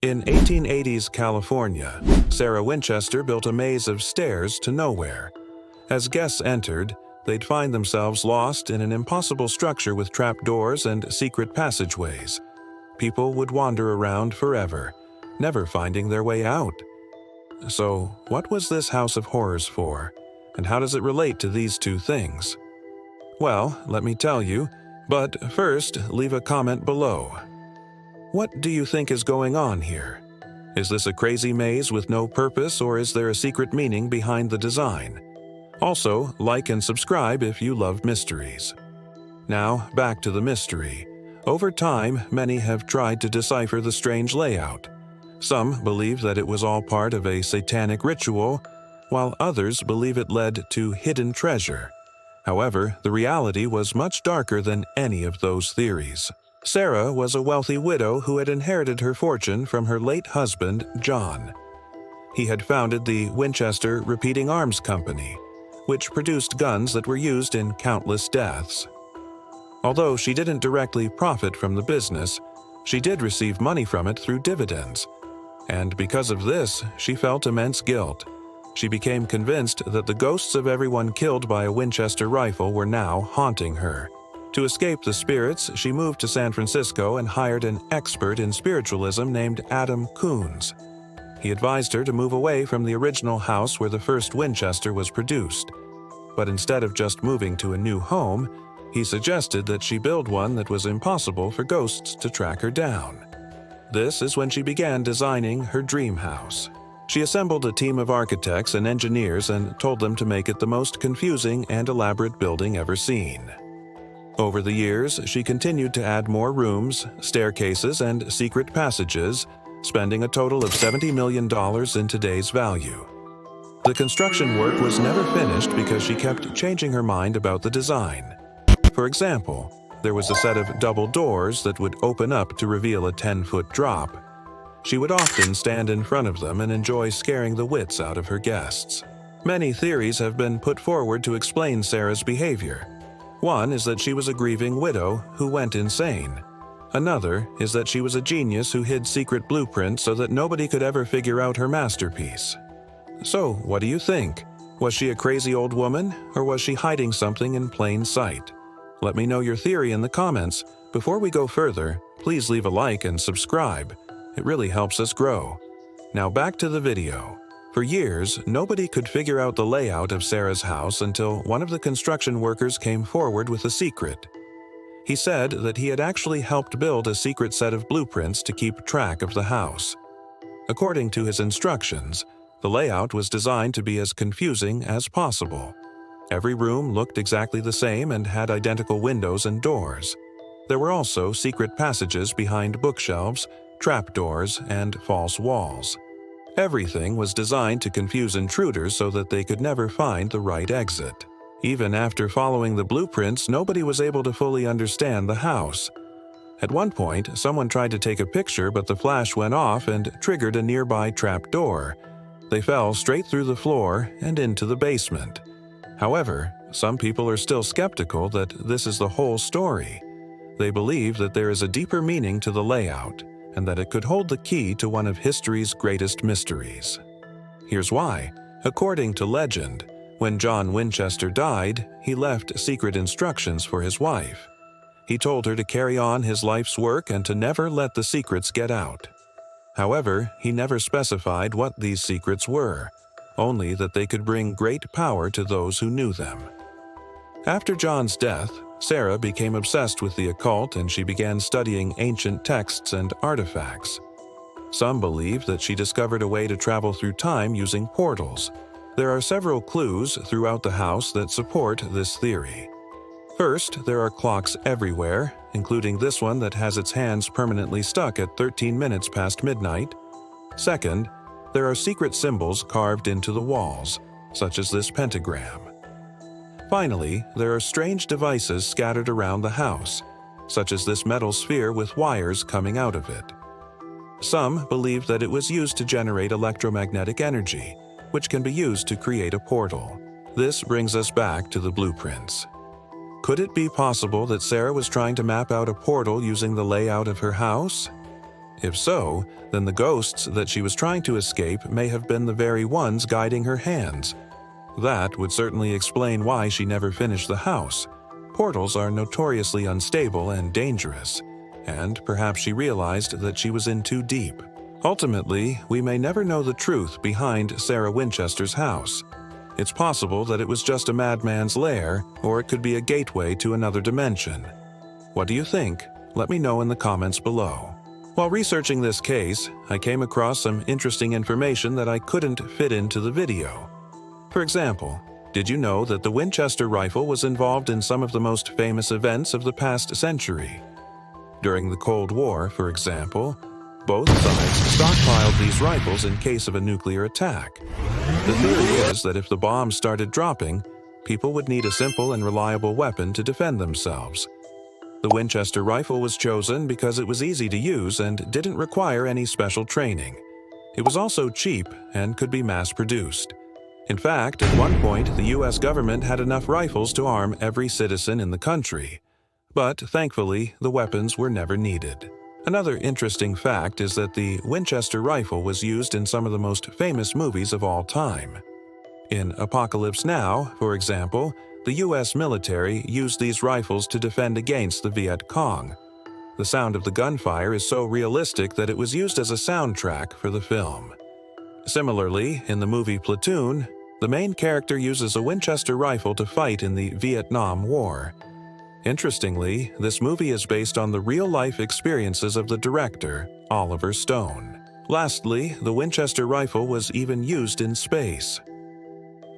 In 1880s California, Sarah Winchester built a maze of stairs to nowhere. As guests entered, they'd find themselves lost in an impossible structure with trapdoors and secret passageways. People would wander around forever, never finding their way out. So, what was this house of horrors for, and how does it relate to these two things? Well, let me tell you, but first, leave a comment below. What do you think is going on here? Is this a crazy maze with no purpose, or is there a secret meaning behind the design? Also, like and subscribe if you love mysteries. Now, back to the mystery. Over time, many have tried to decipher the strange layout. Some believe that it was all part of a satanic ritual, while others believe it led to hidden treasure. However, the reality was much darker than any of those theories. Sarah was a wealthy widow who had inherited her fortune from her late husband, John. He had founded the Winchester Repeating Arms Company, which produced guns that were used in countless deaths. Although she didn't directly profit from the business, she did receive money from it through dividends. And because of this, she felt immense guilt. She became convinced that the ghosts of everyone killed by a Winchester rifle were now haunting her. To escape the spirits, she moved to San Francisco and hired an expert in spiritualism named Adam Coons. He advised her to move away from the original house where the first Winchester was produced. But instead of just moving to a new home, he suggested that she build one that was impossible for ghosts to track her down. This is when she began designing her dream house. She assembled a team of architects and engineers and told them to make it the most confusing and elaborate building ever seen. Over the years, she continued to add more rooms, staircases, and secret passages, spending a total of $70 million in today's value. The construction work was never finished because she kept changing her mind about the design. For example, there was a set of double doors that would open up to reveal a 10-foot drop. She would often stand in front of them and enjoy scaring the wits out of her guests. Many theories have been put forward to explain Sarah's behavior. One is that she was a grieving widow who went insane. Another is that she was a genius who hid secret blueprints so that nobody could ever figure out her masterpiece. So, what do you think? Was she a crazy old woman, or was she hiding something in plain sight? Let me know your theory in the comments. Before we go further, please leave a like and subscribe. It really helps us grow. Now back to the video. For years, nobody could figure out the layout of Sarah's house until one of the construction workers came forward with a secret. He said that he had actually helped build a secret set of blueprints to keep track of the house. According to his instructions, the layout was designed to be as confusing as possible. Every room looked exactly the same and had identical windows and doors. There were also secret passages behind bookshelves, trapdoors, and false walls. Everything was designed to confuse intruders so that they could never find the right exit. Even after following the blueprints, nobody was able to fully understand the house. At one point, someone tried to take a picture, but the flash went off and triggered a nearby trapdoor. They fell straight through the floor and into the basement. However, some people are still skeptical that this is the whole story. They believe that there is a deeper meaning to the layout, and that it could hold the key to one of history's greatest mysteries. Here's why. According to legend, when John Winchester died, he left secret instructions for his wife. He told her to carry on his life's work and to never let the secrets get out. However, he never specified what these secrets were, only that they could bring great power to those who knew them. After John's death, Sarah became obsessed with the occult and she began studying ancient texts and artifacts. Some believe that she discovered a way to travel through time using portals. There are several clues throughout the house that support this theory. First, there are clocks everywhere, including this one that has its hands permanently stuck at 13 minutes past midnight. Second, there are secret symbols carved into the walls, such as this pentagram. Finally, there are strange devices scattered around the house, such as this metal sphere with wires coming out of it. Some believe that it was used to generate electromagnetic energy, which can be used to create a portal. This brings us back to the blueprints. Could it be possible that Sarah was trying to map out a portal using the layout of her house? If so, then the ghosts that she was trying to escape may have been the very ones guiding her hands. That would certainly explain why she never finished the house. Portals are notoriously unstable and dangerous, and perhaps she realized that she was in too deep. Ultimately, we may never know the truth behind Sarah Winchester's house. It's possible that it was just a madman's lair, or it could be a gateway to another dimension. What do you think? Let me know in the comments below. While researching this case, I came across some interesting information that I couldn't fit into the video. For example, did you know that the Winchester rifle was involved in some of the most famous events of the past century? During the Cold War, for example, both sides stockpiled these rifles in case of a nuclear attack. The theory is that if the bombs started dropping, people would need a simple and reliable weapon to defend themselves. The Winchester rifle was chosen because it was easy to use and didn't require any special training. It was also cheap and could be mass-produced. In fact, at one point, the US government had enough rifles to arm every citizen in the country. But thankfully, the weapons were never needed. Another interesting fact is that the Winchester rifle was used in some of the most famous movies of all time. In Apocalypse Now, for example, the US military used these rifles to defend against the Viet Cong. The sound of the gunfire is so realistic that it was used as a soundtrack for the film. Similarly, in the movie Platoon, the main character uses a Winchester rifle to fight in the Vietnam War. Interestingly, this movie is based on the real-life experiences of the director, Oliver Stone. Lastly, the Winchester rifle was even used in space.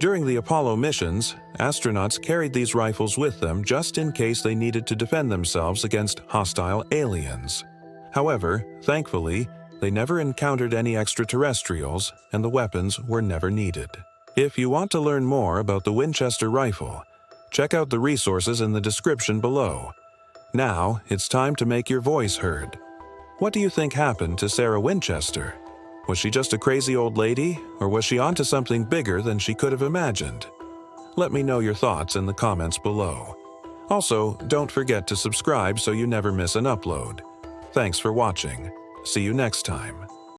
During the Apollo missions, astronauts carried these rifles with them just in case they needed to defend themselves against hostile aliens. However, thankfully, they never encountered any extraterrestrials, and the weapons were never needed. If you want to learn more about the Winchester rifle, check out the resources in the description below. Now, it's time to make your voice heard. What do you think happened to Sarah Winchester? Was she just a crazy old lady, or was she onto something bigger than she could have imagined? Let me know your thoughts in the comments below. Also, don't forget to subscribe so you never miss an upload. Thanks for watching. See you next time.